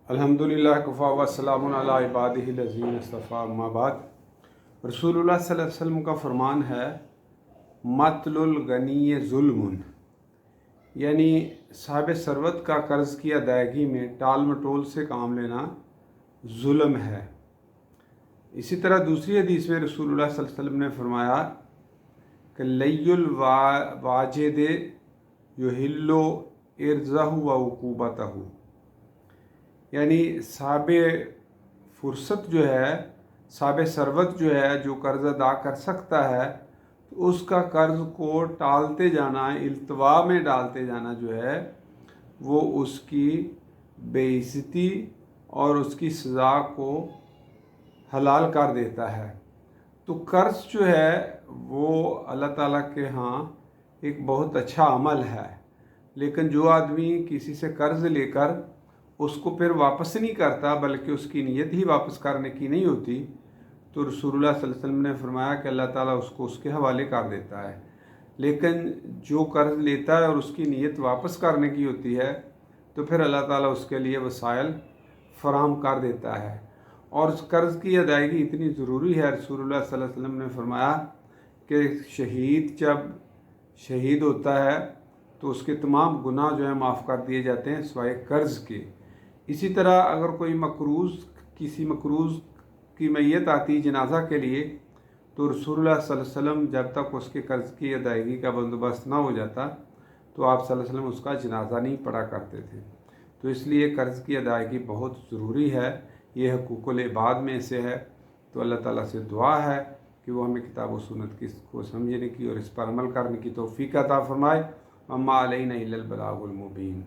अल्हम्दुलिल्लाह कफ़ा वस्सलामुन अला इबादिहिल लज़ीना इस्तफ़ा अम्मा बाद। रसूलुल्लाह सल्लल्लाहु अलैहि वसल्लम का फरमान है, मतलुल गनी ज़ुल्मुन, यानी साहिब सरवत का कर्ज़ की अदायगी में टाल मटोल से काम लेना जुल्म है। इसी तरह दूसरी हदीस में रसूलुल्लाह सल्लल्लाहु अलैहि वसल्लम ने फरमाया कि लय्युल वाजिद युहिल्लु इर्ज़हु व उक़ूबतहु, यानी साहिब फुर्सत जो है, साहिब सरवत जो है, जो कर्ज़ अदा कर सकता है, तो उसका कर्ज़ को टालते जाना, इल्तवा में डालते जाना जो है वो उसकी बेइज्जती और उसकी सज़ा को हलाल कर देता है। तो कर्ज़ जो है वो अल्लाह ताला के यहाँ एक बहुत अच्छा अमल है, लेकिन जो आदमी किसी से कर्ज़ लेकर उसको फिर वापस नहीं करता, बल्कि उसकी नीयत ही वापस करने की नहीं होती, तो रसूलुल्लाह सल्लल्लाहु अलैहि वसल्लम ने फरमाया कि अल्लाह ताला उसको उसके हवाले कर देता है। लेकिन जो कर्ज़ लेता है और उसकी नीयत वापस करने की होती है, तो फिर अल्लाह ताला उसके लिए वसाइल फराहम कर देता है। और उस कर्ज़ की अदायगी इतनी ज़रूरी है, रसूलुल्लाह सल्लल्लाहु अलैहि वसल्लम ने फरमाया कि शहीद जब शहीद होता है तो उसके तमाम गुनाह जो है माफ़ कर दिए जाते हैं सिवाय कर्ज़ के। इसी तरह अगर कोई किसी मकरूज़ की मैयत आती जनाजा के लिए, तो रसूलुल्लाह सल्लल्लाहु अलैहि वसल्लम जब तक उसके कर्ज़ की अदायगी का बंदोबस्त ना हो जाता, तो आप सल्लल्लाहु अलैहि वसल्लम उसका जनाजा नहीं पढ़ा करते थे। तो इसलिए कर्ज़ की अदायगी बहुत ज़रूरी है, ये हकूक़ुल इबाद में से है। तो अल्लाह ताला से दुआ है कि वो हमें किताब व सुन्नत को समझने की और इस पर अमल करने की तौफ़ीक़ अता फ़रमाए। अम्मा अलैना इल्लल बलागुल मुबीन।